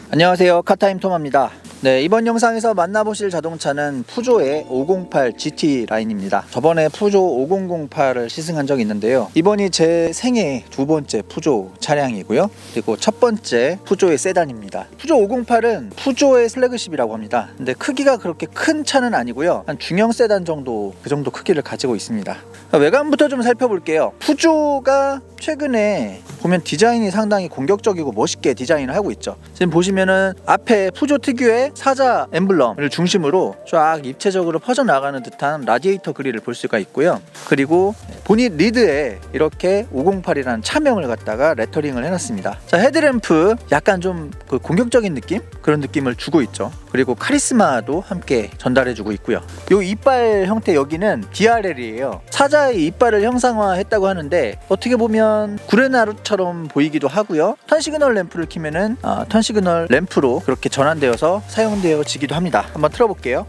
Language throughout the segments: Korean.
안녕하세요, 카타임 토마입니다. 네, 이번 영상에서 만나보실 자동차는 푸조의 508 GT 라인입니다. 저번에 푸조 5008을 시승한 적이 있는데요, 이번이 제 생애 두 번째 푸조 차량이고요, 그리고 첫 번째 푸조의 세단입니다. 푸조 508은 푸조의 플래그십이라고 합니다. 근데 크기가 그렇게 큰 차는 아니고요, 한 중형 세단 정도, 그 정도 크기를 가지고 있습니다. 외관부터 좀 살펴볼게요. 푸조가 최근에 보면 디자인이 상당히 공격적이고 멋있게 디자인을 하고 있죠. 지금 보시면은 앞에 푸조 특유의 사자 엠블럼을 중심으로 쫙 입체적으로 퍼져나가는 듯한 라디에이터 그릴을 볼 수가 있고요. 그리고 보닛 리드에 이렇게 508이라는 차명을 갖다가 레터링을 해놨습니다. 자, 헤드램프 약간 좀 그 공격적인 느낌? 그런 느낌을 주고 있죠. 그리고 카리스마도 함께 전달해주고 있고요. 요 이빨 형태 여기는 DRL이에요. 사자의 이빨을 형상화했다고 하는데 어떻게 보면 구레나루처럼 보이기도 하고요. 턴시그널 램프를 켜면은 턴시그널 램프로 그렇게 전환되어서 사용되어지기도 합니다. 한번 틀어볼게요.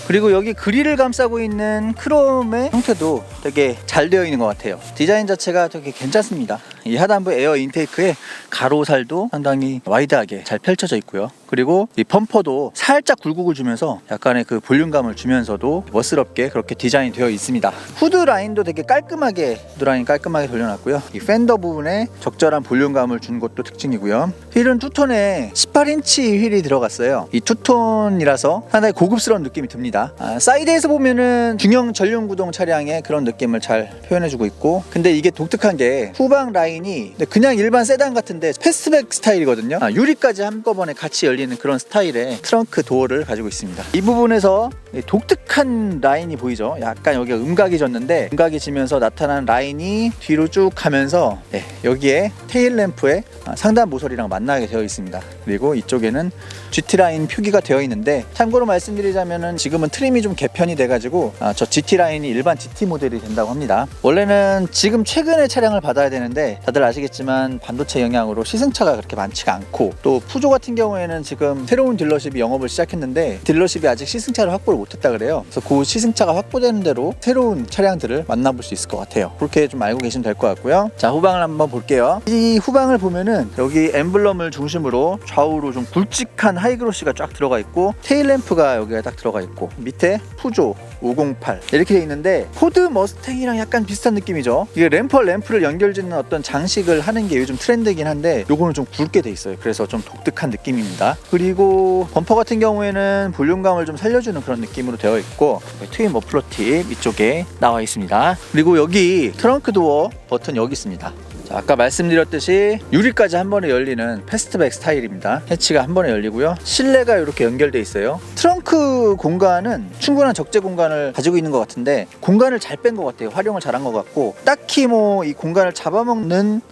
그리고 여기 그릴을 감싸고 있는 크롬의 형태도 되게 잘 되어 있는 것 같아요. 디자인 자체가 되게 괜찮습니다. 이 하단부 에어 인테이크에 가로살도 상당히 와이드하게 잘 펼쳐져 있고요. 그리고 이 범퍼도 살짝 굴곡을 주면서 약간의 그 볼륨감을 주면서도 멋스럽게 그렇게 디자인 되어 있습니다. 후드 라인도 되게 깔끔하게, 후드 라인 깔끔하게 돌려놨고요. 이 팬더 부분에 적절한 볼륨감을 준 것도 특징이고요. 휠은 투톤에 18인치 휠이 들어갔어요. 이 투톤이라서 상당히 고급스러운 느낌이 듭니다. 사이드에서 보면은 중형 전륜 구동 차량의 그런 느낌을 잘 표현해주고 있고, 근데 이게 독특한 게 후방 라인이 그냥 일반 세단 같은데 패스트백 스타일이거든요. 유리까지 한꺼번에 같이 열리는 그런 스타일의 트렁크 도어를 가지고 있습니다. 이 부분에서 독특한 라인이 보이죠. 약간 여기가 음각이 졌는데, 음각이 지면서 나타난 라인이 뒤로 쭉 가면서 여기에 테일 램프에 상단 모서리랑 만나게 되어 있습니다. 그리고 이쪽에는 GT라인 표기가 되어 있는데, 참고로 말씀드리자면은 지금은 트림이 좀 개편이 돼가지고 저 GT라인이 일반 GT 모델이 된다고 합니다. 원래는 지금 최근에 차량을 받아야 되는데, 다들 아시겠지만 반도체 영향으로 시승차가 그렇게 많지가 않고, 또 푸조 같은 경우에는 지금 새로운 딜러십이 영업을 시작했는데 딜러십이 아직 시승차를 확보를 못했다 그래요. 그래서 그 시승차가 확보되는 대로 새로운 차량들을 만나볼 수 있을 것 같아요. 그렇게 좀 알고 계시면 될 것 같고요. 자, 후방을 한번 볼게요. 이 후방을 보면은 여기 엠블럼을 중심으로 좌우로 좀 굵직한 하이그로시가 쫙 들어가 있고, 테일램프가 여기가 딱 들어가 있고, 밑에 푸조 508 이렇게 돼 있는데, 포드 머스탱이랑 약간 비슷한 느낌이죠. 이게 램프를 연결짓는 어떤 장식을 하는 게 요즘 트렌드이긴 한데, 요거는 좀 굵게 돼 있어요. 그래서 좀 독특한 느낌입니다. 그리고 범퍼 같은 경우에는 볼륨감을 좀 살려주는 그런 느낌으로 되어 있고, 트윈 머플러 팁 이쪽에 나와 있습니다. 그리고 여기 트렁크 도어 버튼 여기 있습니다. 자, 아까 말씀드렸듯이 유리까지 한 번에 열리는 패스트백 스타일입니다. 해치가 한 번에 열리고요, 실내가 이렇게 연결되어 있어요. 트렁크 공간은 충분한 적재 공간을 가지고 있는 것 같은데, 공간을 잘 뺀 것 같아요. 활용을 잘한 것 같고, 딱히 뭐 이 공간을 잡아먹는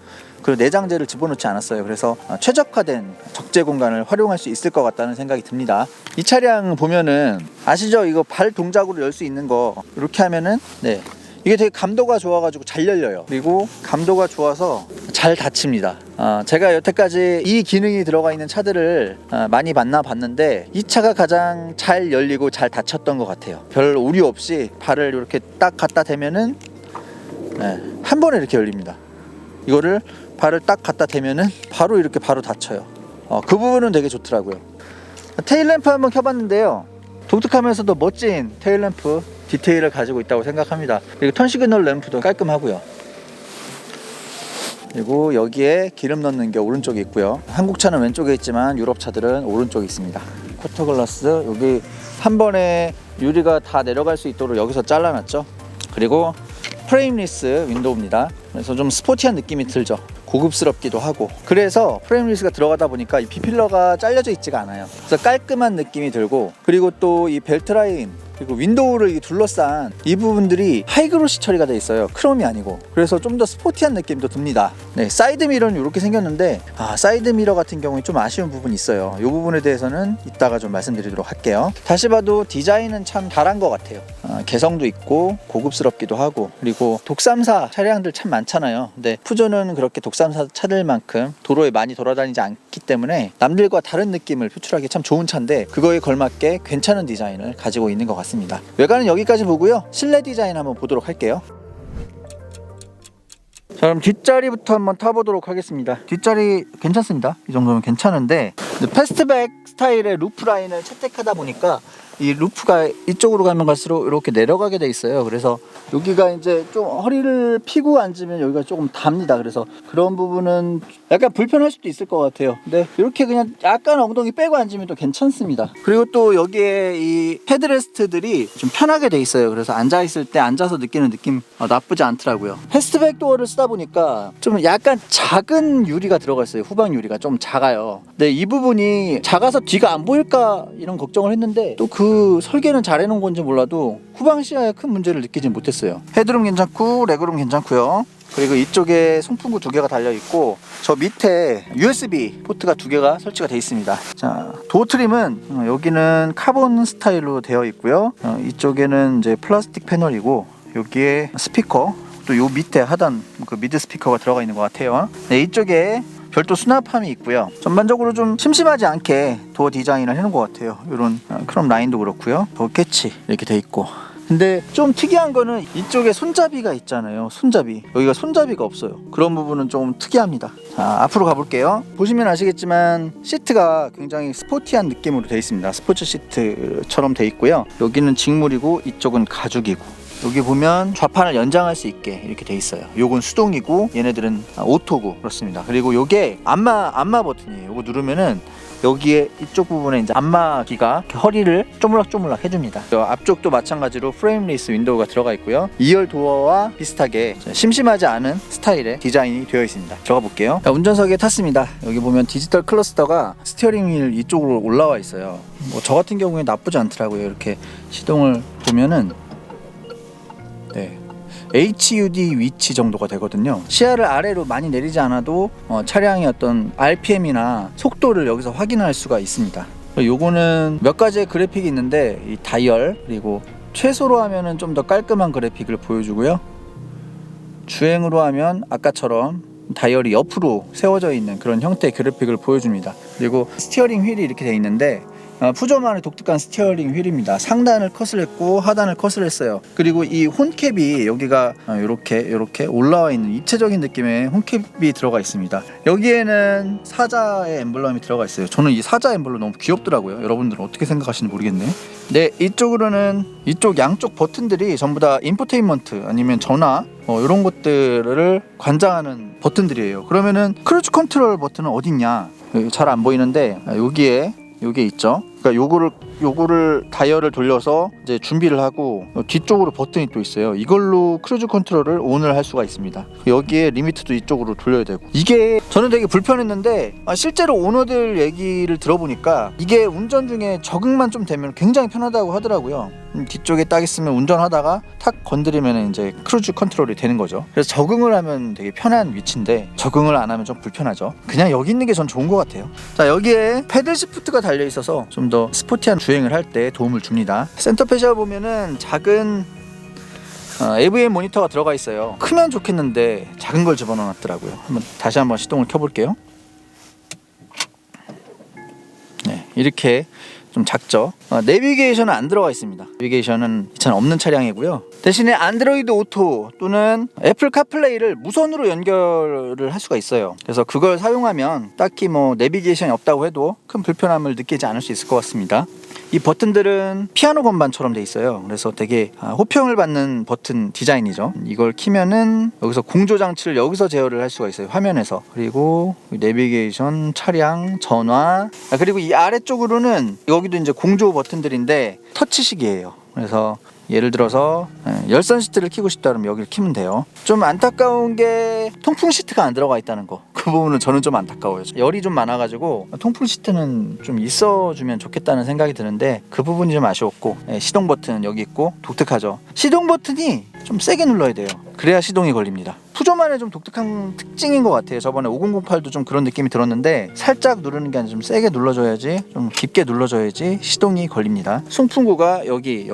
그 내장재를 집어넣지 않았어요. 그래서 최적화된 적재 공간을 활용할 수 있을 것 같다는 생각이 듭니다. 이 차량 보면은 아시죠? 이거 발 동작으로 열 수 있는 거, 이렇게 하면은 이게 되게 감도가 좋아가지고 잘 열려요. 그리고 감도가 좋아서 잘 닫힙니다. 제가 여태까지 이 기능이 들어가 있는 차들을 많이 만나봤는데, 이 차가 가장 잘 열리고 잘 닫혔던 것 같아요. 별 오류 없이 발을 이렇게 딱 갖다 대면은 한 번에 이렇게 열립니다. 이거를 발을 딱 갖다 대면은 바로 이렇게 바로 닫혀요. 그 부분은 되게 좋더라고요. 테일램프 한번 켜봤는데요, 독특하면서도 멋진 테일램프 디테일을 가지고 있다고 생각합니다. 그리고 턴시그널 램프도 깔끔하고요. 그리고 여기에 기름 넣는 게 오른쪽에 있고요. 한국 차는 왼쪽에 있지만 유럽 차들은 오른쪽에 있습니다. 쿼터글라스 여기 한 번에 유리가 다 내려갈 수 있도록 여기서 잘라놨죠. 그리고 프레임리스 윈도우입니다. 그래서 좀 스포티한 느낌이 들죠. 고급스럽기도 하고, 그래서 프레임리스가 들어가다 보니까 이 B필러가 잘려져 있지가 않아요. 그래서 깔끔한 느낌이 들고, 그리고 또 이 벨트 라인, 그리고 윈도우를 둘러싼 이 부분들이 하이그로시 처리가 돼 있어요. 크롬이 아니고. 그래서 좀 더 스포티한 느낌도 듭니다. 사이드 미러는 이렇게 생겼는데, 사이드 미러 같은 경우에 좀 아쉬운 부분이 있어요. 이 부분에 대해서는 이따가 좀 말씀드리도록 할게요. 다시 봐도 디자인은 참 잘한 것 같아요. 개성도 있고 고급스럽기도 하고, 그리고 독삼사 차량들 참 많잖아요. 근데 푸조는 그렇게 독삼사 차들만큼 도로에 많이 돌아다니지 않기 때문에 남들과 다른 느낌을 표출하기 참 좋은 차인데, 그거에 걸맞게 괜찮은 디자인을 가지고 있는 것 같습니다. 외관은 여기까지 보고요, 실내 디자인 한번 보도록 할게요. 자, 그럼 뒷자리부터 한번 타보도록 하겠습니다. 뒷자리 괜찮습니다. 이 정도면 괜찮은데 패스트백 스타일의 루프 라인을 채택하다 보니까 이 루프가 이쪽으로 가면 갈수록 이렇게 내려가게 돼 있어요. 그래서 여기가 이제 좀 허리를 피고 앉으면 여기가 조금 답니다. 그래서 그런 부분은 약간 불편할 수도 있을 것 같아요. 근데 이렇게 그냥 약간 엉덩이 빼고 앉으면 또 괜찮습니다. 그리고 또 여기에 이 헤드레스트들이 좀 편하게 돼 있어요. 그래서 앉아있을 때 앉아서 느끼는 느낌 나쁘지 않더라고요. 패스트백 도어를 쓰다 보니까 좀 약간 작은 유리가 들어가 있어요. 후방 유리가 좀 작아요. 근데 이 부분이 작아서 뒤가 안 보일까 이런 걱정을 했는데 또 그 설계는 잘 해놓은 건지 몰라도 후방 시야에 큰 문제를 느끼진 못했어요. 헤드룸 괜찮고 레그룸 괜찮고요. 그리고 이쪽에 송풍구 2개가 달려있고 저 밑에 USB 포트가 2개가 설치가 되어 있습니다. 자, 도어 트림은 여기는 카본 스타일로 되어 있고요. 이쪽에는 이제 플라스틱 패널이고 여기에 스피커 또 요 밑에 하단 그 미드 스피커가 들어가 있는 것 같아요. 네, 이쪽에 별도 수납함이 있고요. 전반적으로 좀 심심하지 않게 도어 디자인을 해놓은 것 같아요. 이런 크롬 라인도 그렇고요. 도어 캐치 이렇게 돼 있고. 근데 좀 특이한 거는 이쪽에 손잡이가 있잖아요. 손잡이. 여기가 손잡이가 없어요. 그런 부분은 좀 특이합니다. 자, 앞으로 가볼게요. 보시면 아시겠지만 시트가 굉장히 스포티한 느낌으로 되어 있습니다. 스포츠 시트처럼 되어 있고요. 여기는 직물이고 이쪽은 가죽이고. 여기 보면 좌판을 연장할 수 있게 이렇게 돼 있어요. 요건 수동이고 얘네들은 오토고 그렇습니다. 그리고 요게 안마 버튼이에요. 요거 누르면은 여기에 이쪽 부분에 이제 안마기가 허리를 쪼물락쪼물락 해줍니다. 앞쪽도 마찬가지로 프레임리스 윈도우가 들어가 있고요. 2열 도어와 비슷하게 심심하지 않은 스타일의 디자인이 되어 있습니다. 들어가 볼게요. 운전석에 탔습니다. 여기 보면 디지털 클러스터가 스티어링 휠 이쪽으로 올라와 있어요. 뭐 저 같은 경우에 나쁘지 않더라고요. 이렇게 시동을 보면은 네, HUD 위치 정도가 되거든요. 시야를 아래로 많이 내리지 않아도 차량의 어떤 RPM이나 속도를 여기서 확인할 수가 있습니다. 요거는 몇 가지의 그래픽이 있는데 이 다이얼 그리고 최소로 하면은 좀 더 깔끔한 그래픽을 보여주고요. 주행으로 하면 아까처럼 다이얼이 옆으로 세워져 있는 그런 형태의 그래픽을 보여줍니다. 그리고 스티어링 휠이 이렇게 되어 있는데 푸조만의 독특한 스티어링 휠입니다. 상단을 컷을 했고 하단을 컷을 했어요. 그리고 이 홈캡이 여기가 이렇게 올라와 있는 입체적인 느낌의 홈캡이 들어가 있습니다. 여기에는 사자의 엠블럼이 들어가 있어요. 저는 이 사자 엠블럼 너무 귀엽더라고요. 여러분들은 어떻게 생각하시는지 모르겠네. 네, 이쪽으로는 이쪽 양쪽 버튼들이 전부 다 인포테인먼트 아니면 전화 이런 것들을 관장하는 버튼들이에요. 그러면은 크루즈 컨트롤 버튼은 어딨냐? 잘 안 보이는데 요게 있죠. 그러니까 요거를 다이얼을 돌려서 이제 준비를 하고 뒤쪽으로 버튼이 또 있어요. 이걸로 크루즈 컨트롤을 온을 할 수가 있습니다. 여기에 리미트도 이쪽으로 돌려야 되고. 이게 저는 되게 불편했는데 실제로 오너들 얘기를 들어보니까 이게 운전 중에 적응만 좀 되면 굉장히 편하다고 하더라고요. 뒤쪽에 딱 있으면 운전하다가 탁 건드리면 이제 크루즈 컨트롤이 되는 거죠. 그래서 적응을 하면 되게 편한 위치인데 적응을 안 하면 좀 불편하죠. 그냥 여기 있는 게 전 좋은 것 같아요. 자, 여기에 패들 시프트가 달려 있어서 좀 더 스포티한 주행을 할 때 도움을 줍니다. 센터 패시아 보면은 작은 AVM 모니터가 들어가 있어요. 크면 좋겠는데 작은 걸 집어넣어 놨더라고요. 다시 한번 시동을 켜볼게요. 네, 이렇게 좀 작죠. 내비게이션은 안 들어가 있습니다. 내비게이션은 이 차는 없는 차량이고요. 대신에 안드로이드 오토 또는 애플 카플레이를 무선으로 연결을 할 수가 있어요. 그래서 그걸 사용하면 딱히 뭐 내비게이션이 없다고 해도 큰 불편함을 느끼지 않을 수 있을 것 같습니다. 이 버튼들은 피아노 건반처럼 돼 있어요. 그래서 되게 호평을 받는 버튼 디자인이죠. 이걸 키면은 여기서 공조 장치를 여기서 제어를 할 수가 있어요. 화면에서. 그리고 내비게이션, 차량, 전화, 그리고 이 아래쪽으로는 여기도 이제 공조 버튼들인데 터치식이에요. 그래서 예를 들어서 열선 시트를 켜고 싶다 그러면 여기를 켜면 돼요. 좀 안타까운 게 통풍 시트가 안 들어가 있다는 거. 그 부분은 저는 좀 안타까워요. 열이 좀 많아가지고 통풍 시트는 좀 있어주면 좋겠다는 생각이 드는데 그 부분이 좀 아쉬웠고, 시동 버튼 여기 있고 독특하죠. 시동 버튼이 좀 세게 눌러야 돼요. 그래야 시동이 걸립니다. 푸조만의 좀 독특한 특징인 것 같아요. 저번에 5008도 좀 그런 느낌이 들었는데 살짝 누르는 게 아니라 좀 세게 눌러줘야지, 좀 깊게 눌러줘야지 시동이 걸립니다. 송풍구가 여기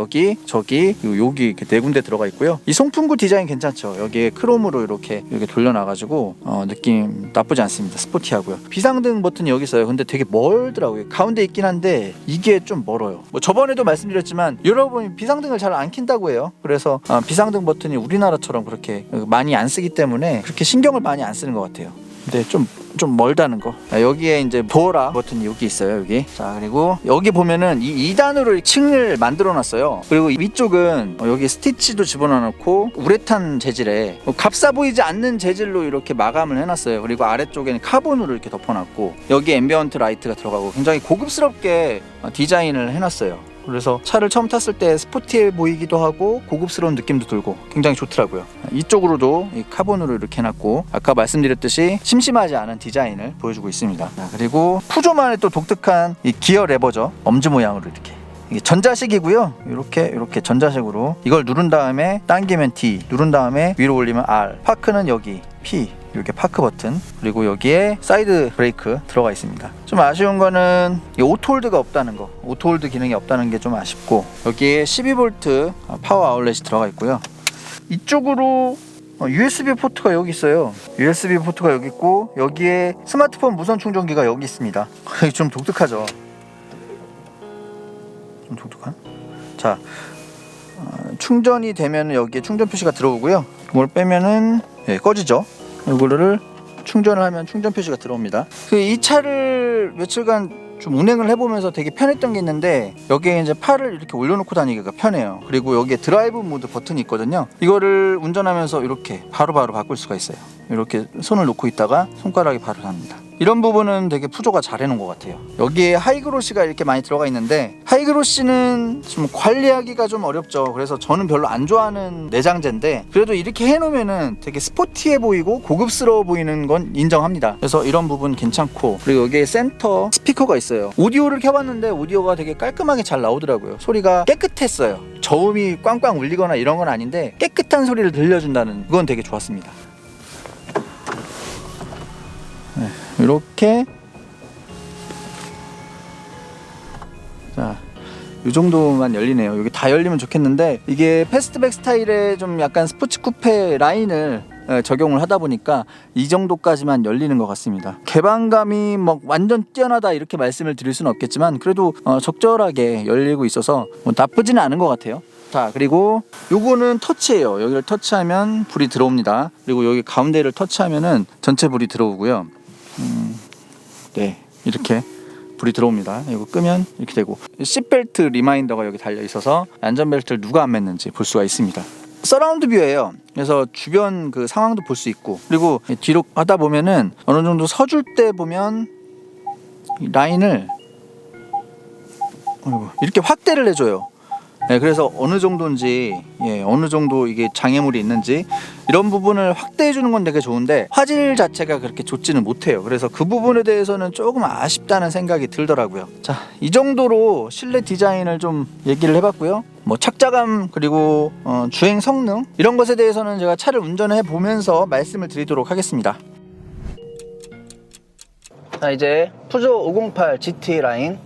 저기 여기 이렇게 네 군데 들어가 있고요. 이 송풍구 디자인 괜찮죠? 여기에 크롬으로 이렇게 돌려놔가지고 느낌 나쁘지 않습니다. 스포티하고요. 비상등 버튼이 여기 있어요. 근데 되게 멀더라고요. 가운데 있긴 한데 이게 좀 멀어요. 뭐 저번에도 말씀드렸지만 여러분이 비상등을 잘 안 킨다고 해요. 그래서 비상등 버튼이 우리나라처럼 그렇게 많이 안 쓰기 때문에 그렇게 신경을 많이 안 쓰는 것 같아요. 근데 좀 멀다는 거. 여기에 이제 도어락 버튼이 여기 있어요. 여기. 자, 그리고 여기 보면은 이 2단으로 층을 만들어 놨어요. 그리고 위쪽은 여기 스티치도 집어넣어 놓고 우레탄 재질에 값싸 보이지 않는 재질로 이렇게 마감을 해놨어요. 그리고 아래쪽에는 카본으로 이렇게 덮어놨고 여기 앰비언트 라이트가 들어가고 굉장히 고급스럽게 디자인을 해놨어요. 그래서 차를 처음 탔을 때 스포티해 보이기도 하고 고급스러운 느낌도 들고 굉장히 좋더라고요. 이쪽으로도 이 카본으로 이렇게 해놨고 아까 말씀드렸듯이 심심하지 않은 디자인을 보여주고 있습니다. 그리고 푸조만의 또 독특한 이 기어 레버죠. 엄지 모양으로 이렇게. 이게 전자식이고요. 이렇게 전자식으로 이걸 누른 다음에 당기면 D, 누른 다음에 위로 올리면 R, 파크는 여기 P, 이렇게 파크 버튼, 그리고 여기에 사이드 브레이크 들어가 있습니다. 좀 아쉬운 거는 이 오토홀드가 없다는 거, 오토홀드 기능이 없다는 게 좀 아쉽고 여기에 12V 파워 아울렛이 들어가 있고요. 이쪽으로 USB 포트가 여기 있어요. USB 포트가 여기 있고 여기에 스마트폰 무선 충전기가 여기 있습니다. 좀 독특하죠. 좀 독특한? 자, 충전이 되면 여기에 충전 표시가 들어오고요. 이걸 빼면은 꺼지죠. 이거를 충전을 하면 충전 표시가 들어옵니다. 이 차를 며칠간 좀 운행을 해보면서 되게 편했던 게 있는데 여기에 이제 팔을 이렇게 올려놓고 다니기가 편해요. 그리고 여기에 드라이브 모드 버튼이 있거든요. 이거를 운전하면서 이렇게 바로바로 바꿀 수가 있어요. 이렇게 손을 놓고 있다가 손가락이 바로 닿습니다. 이런 부분은 되게 푸조가 잘 해놓은 것 같아요. 여기에 하이그로시가 이렇게 많이 들어가 있는데 하이그로시는 좀 관리하기가 좀 어렵죠. 그래서 저는 별로 안 좋아하는 내장재인데 그래도 이렇게 해놓으면은 되게 스포티해 보이고 고급스러워 보이는 건 인정합니다. 그래서 이런 부분 괜찮고, 그리고 여기에 센터 스피커가 있어요. 오디오를 켜봤는데 오디오가 되게 깔끔하게 잘 나오더라고요. 소리가 깨끗했어요. 저음이 꽝꽝 울리거나 이런 건 아닌데 깨끗한 소리를 들려준다는 그건 되게 좋았습니다. 이렇게 자, 이 정도만 열리네요. 여기 다 열리면 좋겠는데 이게 패스트백 스타일의 좀 약간 스포츠 쿠페 라인을 적용을 하다 보니까 이 정도까지만 열리는 것 같습니다. 개방감이 뭐 완전 뛰어나다 이렇게 말씀을 드릴 수는 없겠지만 그래도 적절하게 열리고 있어서 뭐 나쁘지는 않은 것 같아요. 자, 그리고 요거는 터치예요. 여기를 터치하면 불이 들어옵니다. 그리고 여기 가운데를 터치하면은 전체 불이 들어오고요. 네, 이렇게 불이 들어옵니다. 이거 끄면 이렇게 되고 시트벨트 리마인더가 여기 달려 있어서 안전벨트를 누가 안 맸는지 볼 수가 있습니다. 서라운드 뷰예요. 그래서 주변 그 상황도 볼 수 있고, 그리고 뒤로 하다 보면은 어느 정도 서줄 때 보면 라인을 이렇게 확대를 해줘요. 네, 그래서 어느 정도인지, 어느 정도 이게 장애물이 있는지 이런 부분을 확대해 주는 건 되게 좋은데 화질 자체가 그렇게 좋지는 못해요. 그래서 그 부분에 대해서는 조금 아쉽다는 생각이 들더라고요. 자, 이 정도로 실내 디자인을 좀 얘기를 해봤고요. 뭐 착자감, 그리고 주행 성능 이런 것에 대해서는 제가 차를 운전해 보면서 말씀을 드리도록 하겠습니다. 자, 이제 푸조 508 GT 라인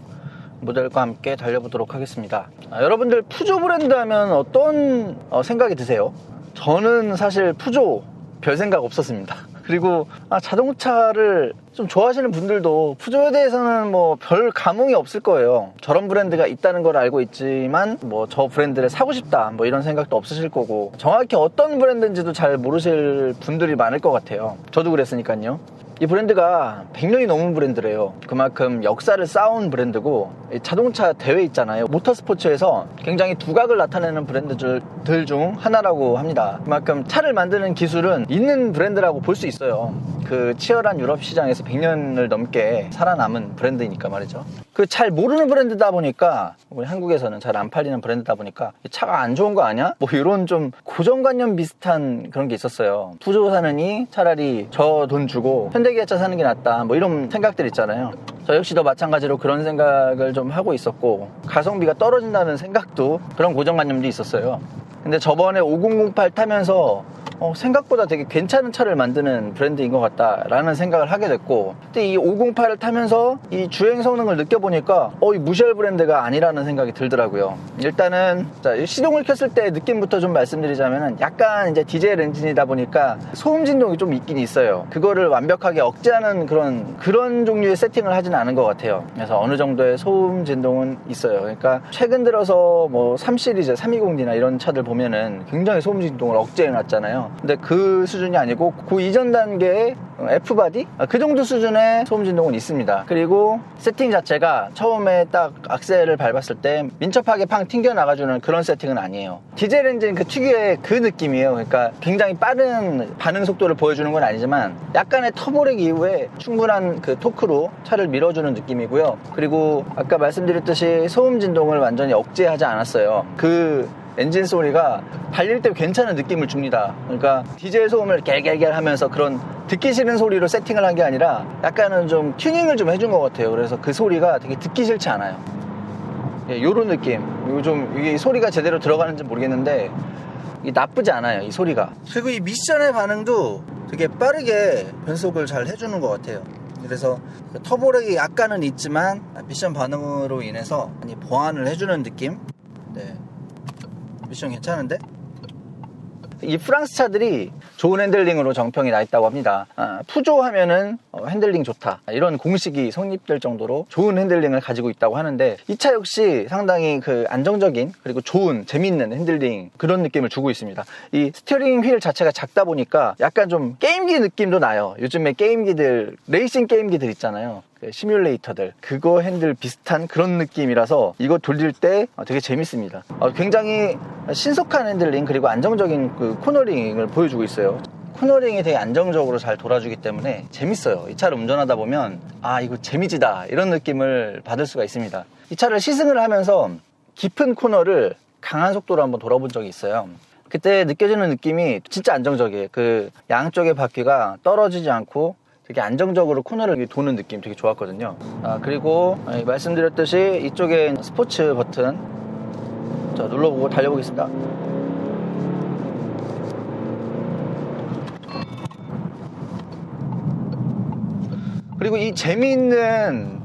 모델과 함께 달려보도록 하겠습니다. 여러분들 푸조 브랜드 하면 어떤 생각이 드세요? 저는 사실 푸조 별 생각 없었습니다. 그리고 자동차를 좀 좋아하시는 분들도 푸조에 대해서는 뭐 별 감흥이 없을 거예요. 저런 브랜드가 있다는 걸 알고 있지만 뭐 저 브랜드를 사고 싶다 뭐 이런 생각도 없으실 거고, 정확히 어떤 브랜드인지도 잘 모르실 분들이 많을 것 같아요. 저도 그랬으니까요. 이 브랜드가 100년이 넘은 브랜드래요. 그만큼 역사를 쌓아온 브랜드고, 자동차 대회 있잖아요. 모터스포츠에서 굉장히 두각을 나타내는 브랜드들 중 하나라고 합니다. 그만큼 차를 만드는 기술은 있는 브랜드라고 볼 수 있어요. 그 치열한 유럽 시장에서 100년을 넘게 살아남은 브랜드니까 말이죠. 그 잘 모르는 브랜드다 보니까, 우리 한국에서는 잘 안 팔리는 브랜드다 보니까 차가 안 좋은 거 아니야? 뭐 이런 좀 고정관념 비슷한 그런 게 있었어요. 푸조 사느니 차라리 저 돈 주고 현대기아차 사는 게 낫다 뭐 이런 생각들 있잖아요. 저 역시도 마찬가지로 그런 생각을 좀 하고 있었고, 가성비가 떨어진다는 생각도, 그런 고정관념도 있었어요. 근데 저번에 5008 타면서 생각보다 되게 괜찮은 차를 만드는 브랜드인 것 같다라는 생각을 하게 됐고, 근데 이 508을 타면서 이 주행 성능을 느껴보니까 이 무시할 브랜드가 아니라는 생각이 들더라고요. 일단은 시동을 켰을 때 느낌부터 좀 말씀드리자면 약간 이제 디젤 엔진이다 보니까 소음 진동이 좀 있긴 있어요. 그거를 완벽하게 억제하는 그런 종류의 세팅을 하진 않은 것 같아요. 그래서 어느 정도의 소음 진동은 있어요. 그러니까 최근 들어서 뭐 3 시리즈 320D나 이런 차들 보면은 굉장히 소음 진동을 억제해 놨잖아요. 근데 그 수준이 아니고 그 이전 단계의 F바디? 그 정도 수준의 소음 진동은 있습니다. 그리고 세팅 자체가 처음에 딱 악셀을 밟았을 때 민첩하게 팡 튕겨나가주는 그런 세팅은 아니에요. 디젤 엔진 그 특유의 그 느낌이에요. 그러니까 굉장히 빠른 반응 속도를 보여주는 건 아니지만 약간의 터보렉 이후에 충분한 그 토크로 차를 밀어주는 느낌이고요. 그리고 아까 말씀드렸듯이 소음 진동을 완전히 억제하지 않았어요. 그 엔진 소리가 달릴 때 괜찮은 느낌을 줍니다. 그러니까 디젤 소음을 갤갤갤 하면서 그런 듣기 싫은 소리로 세팅을 한 게 아니라 약간은 좀 튜닝을 좀 해준 것 같아요. 그래서 그 소리가 되게 듣기 싫지 않아요. 예, 요런 느낌. 이게 소리가 제대로 들어가는지 모르겠는데 나쁘지 않아요, 이 소리가. 그리고 이 미션의 반응도 되게 빠르게 변속을 잘 해주는 것 같아요. 그래서 터보렉이 약간은 있지만 미션 반응으로 인해서 많이 보완을 해주는 느낌. 네, 미션 괜찮은데? 이 프랑스 차들이 좋은 핸들링으로 정평이 나 있다고 합니다. 푸조 하면은 핸들링 좋다, 이런 공식이 성립될 정도로 좋은 핸들링을 가지고 있다고 하는데, 이 차 역시 상당히 그 안정적인 그리고 좋은 재밌는 핸들링 그런 느낌을 주고 있습니다. 이 스티어링 휠 자체가 작다 보니까 약간 좀 게임기 느낌도 나요. 요즘에 게임기들, 레이싱 게임기들 있잖아요, 시뮬레이터들, 그거 핸들 비슷한 그런 느낌이라서 이거 돌릴 때 되게 재밌습니다. 굉장히 신속한 핸들링 그리고 안정적인 그 코너링을 보여주고 있어요. 코너링이 되게 안정적으로 잘 돌아주기 때문에 재밌어요. 이 차를 운전하다 보면 이거 재미지다, 이런 느낌을 받을 수가 있습니다. 이 차를 시승을 하면서 깊은 코너를 강한 속도로 한번 돌아본 적이 있어요. 그때 느껴지는 느낌이 진짜 안정적이에요. 그 양쪽의 바퀴가 떨어지지 않고 되게 안정적으로 코너를 도는 느낌 되게 좋았거든요. 그리고 말씀드렸듯이 이쪽에 스포츠 버튼 눌러보고 달려보겠습니다. 그리고 이 재미있는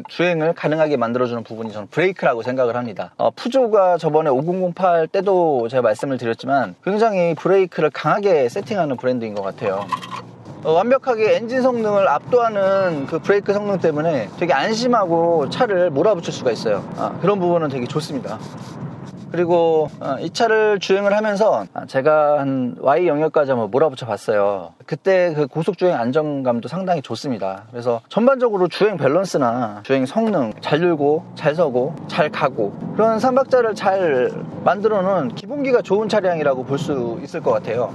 주행을 가능하게 만들어주는 부분이 저는 브레이크라고 생각을 합니다. 푸조가 저번에 5008 때도 제가 말씀을 드렸지만 굉장히 브레이크를 강하게 세팅하는 브랜드인 것 같아요. 완벽하게 엔진 성능을 압도하는 그 브레이크 성능 때문에 되게 안심하고 차를 몰아붙일 수가 있어요. 그런 부분은 되게 좋습니다. 그리고 이 차를 주행을 하면서 제가 한 Y 영역까지 한번 몰아붙여 봤어요. 그때 그 고속주행 안정감도 상당히 좋습니다. 그래서 전반적으로 주행 밸런스나 주행 성능, 잘 들고 잘 서고 잘 가고, 그런 삼박자를 잘 만들어 놓은 기본기가 좋은 차량이라고 볼 수 있을 것 같아요.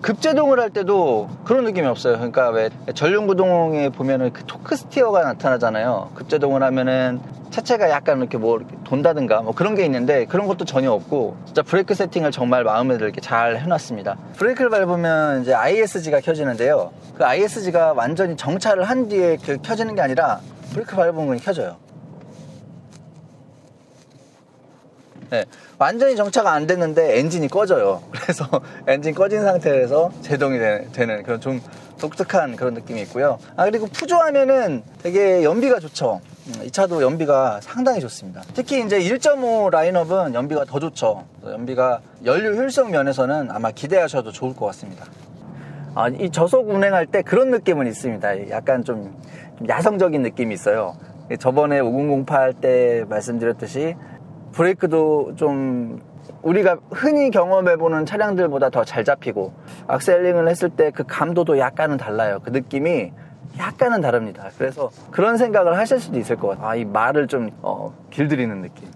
급제동을 할 때도 그런 느낌이 없어요. 그러니까 왜 전륜구동에 보면은 그 토크 스티어가 나타나잖아요. 급제동을 하면은 차체가 약간 이렇게 이렇게 돈다든가 그런 게 있는데, 그런 것도 전혀 없고 진짜 브레이크 세팅을 정말 마음에 들게 잘 해놨습니다. 브레이크를 밟으면 이제 ISG가 켜지는데요. 그 ISG가 완전히 정차를 한 뒤에 켜지는 게 아니라 브레이크 밟으면 그냥 켜져요. 네, 완전히 정차가 안 됐는데 엔진이 꺼져요. 그래서 엔진 꺼진 상태에서 제동이 되는 그런 좀 독특한 그런 느낌이 있고요. 그리고 푸조 하면은 되게 연비가 좋죠. 이 차도 연비가 상당히 좋습니다. 특히 이제 1.5 라인업은 연비가 더 좋죠. 연비가 연료 효율성 면에서는 아마 기대하셔도 좋을 것 같습니다. 이 저속 운행할 때 그런 느낌은 있습니다. 약간 좀 야성적인 느낌이 있어요. 저번에 5008 때 말씀드렸듯이 브레이크도 좀 우리가 흔히 경험해보는 차량들보다 더 잘 잡히고, 악셀링을 했을 때 그 감도도 약간은 달라요. 그 느낌이 약간은 다릅니다. 그래서 그런 생각을 하실 수도 있을 것 같아요. 이 말을 좀 길들이는 느낌,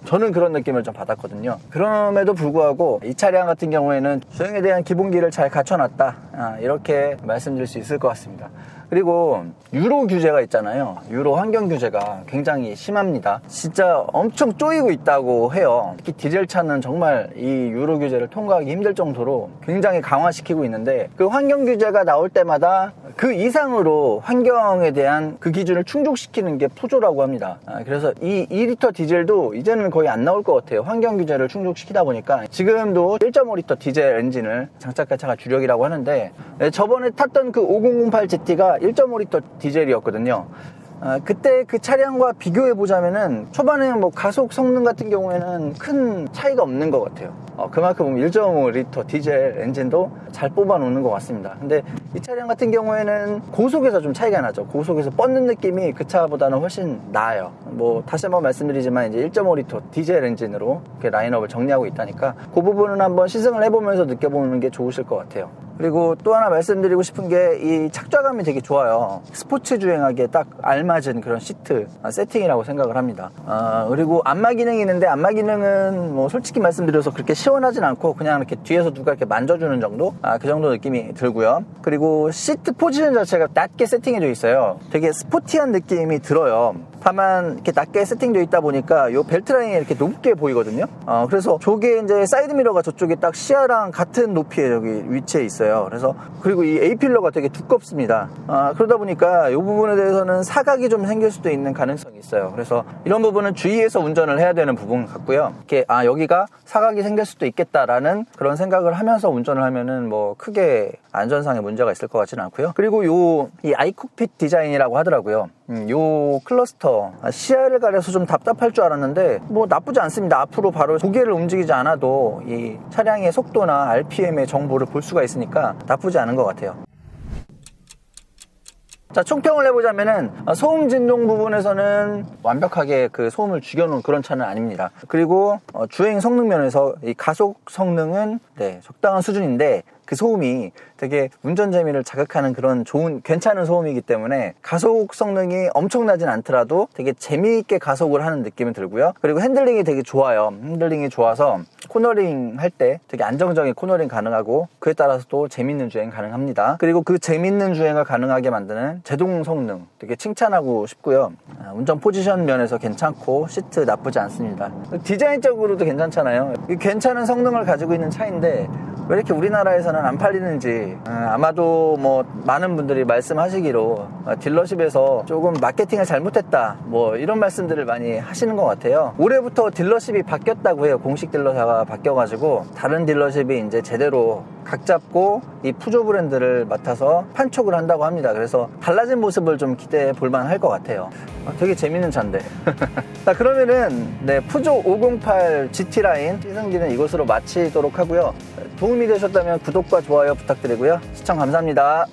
저는 그런 느낌을 좀 받았거든요. 그럼에도 불구하고 이 차량 같은 경우에는 주행에 대한 기본기를 잘 갖춰놨다, 이렇게 말씀드릴 수 있을 것 같습니다. 그리고 유로 규제가 있잖아요. 유로 환경 규제가 굉장히 심합니다. 진짜 엄청 쪼이고 있다고 해요. 특히 디젤차는 정말 이 유로 규제를 통과하기 힘들 정도로 굉장히 강화시키고 있는데, 그 환경 규제가 나올 때마다 그 이상으로 환경에 대한 그 기준을 충족시키는 게 푸조라고 합니다. 그래서 이 2리터 디젤도 이제는 거의 안 나올 것 같아요. 환경 규제를 충족시키다 보니까. 지금도 1.5리터 디젤 엔진을 장착한 차가 주력이라고 하는데, 저번에 탔던 그 5008 GT가 1.5리터 디젤이었거든요. 그때 그 차량과 비교해 보자면은 초반에 뭐 가속 성능 같은 경우에는 큰 차이가 없는 것 같아요. 그만큼 1.5L 디젤 엔진도 잘 뽑아 놓는 것 같습니다. 근데 이 차량 같은 경우에는 고속에서 좀 차이가 나죠. 고속에서 뻗는 느낌이 그 차보다는 훨씬 나아요. 뭐 다시 한번 말씀드리지만 이제 1.5L 디젤 엔진으로 이렇게 라인업을 정리하고 있다니까 그 부분은 한번 시승을 해보면서 느껴보는 게 좋으실 것 같아요. 그리고 또 하나 말씀드리고 싶은 게 이 착좌감이 되게 좋아요. 스포츠 주행하기에 딱 알맞은 그런 시트 세팅이라고 생각을 합니다. 그리고 안마 기능이 있는데 안마 기능은 뭐 솔직히 말씀드려서 그렇게 시원하진 않고 그냥 이렇게 뒤에서 누가 이렇게 만져주는 정도? 그 정도 느낌이 들고요. 그리고 시트 포지션 자체가 낮게 세팅이 되어 있어요. 되게 스포티한 느낌이 들어요. 다만 이렇게 낮게 세팅되어 있다 보니까 이 벨트 라인이 이렇게 높게 보이거든요. 그래서 저게 이제 사이드 미러가 저쪽에 딱 시야랑 같은 높이에 여기 위치해 있어요. 그래서 그리고 이 A필러가 되게 두껍습니다. 그러다 보니까 이 부분에 대해서는 사각이 좀 생길 수도 있는 가능성이 있어요. 그래서 이런 부분은 주의해서 운전을 해야 되는 부분 같고요. 이렇게 여기가 사각이 생길 수도 있겠다라는 그런 생각을 하면서 운전을 하면은 뭐 크게 안전상의 문제가 있을 것 같지는 않고요. 그리고 이 아이콕핏 디자인이라고 하더라고요. 요 클러스터 시야를 가려서 좀 답답할 줄 알았는데 뭐 나쁘지 않습니다. 앞으로 바로 고개를 움직이지 않아도 이 차량의 속도나 RPM의 정보를 볼 수가 있으니까 나쁘지 않은 것 같아요. 자, 총평을 해보자면은 소음 진동 부분에서는 완벽하게 그 소음을 죽여놓은 그런 차는 아닙니다. 그리고 주행 성능 면에서 이 가속 성능은 적당한 수준인데 그 소음이 되게 운전 재미를 자극하는 그런 괜찮은 소음이기 때문에 가속 성능이 엄청나진 않더라도 되게 재미있게 가속을 하는 느낌이 들고요. 그리고 핸들링이 되게 좋아요. 핸들링이 좋아서 코너링 할 때 되게 안정적인 코너링 가능하고 그에 따라서 또 재밌는 주행 가능합니다. 그리고 그 재밌는 주행을 가능하게 만드는 제동 성능 되게 칭찬하고 싶고요. 운전 포지션 면에서 괜찮고 시트 나쁘지 않습니다. 디자인적으로도 괜찮잖아요. 괜찮은 성능을 가지고 있는 차인데 왜 이렇게 우리나라에서는 안 팔리는지 아마도 뭐 많은 분들이 말씀하시기로 딜러십에서 조금 마케팅을 잘못했다 뭐 이런 말씀들을 많이 하시는 것 같아요. 올해부터 딜러십이 바뀌었다고 해요. 공식 딜러사가 바뀌어가지고 다른 딜러십이 이제 제대로 각 잡고 이 푸조 브랜드를 맡아서 판촉을 한다고 합니다. 그래서 달라진 모습을 좀 기대해 볼 만할 것 같아요. 되게 재밌는 차인데. 자, 그러면은 푸조 508 GT 라인 시승기는 이것으로 마치도록 하고요. 도움이 되셨다면 구독과 좋아요 부탁드리고요. 시청 감사합니다.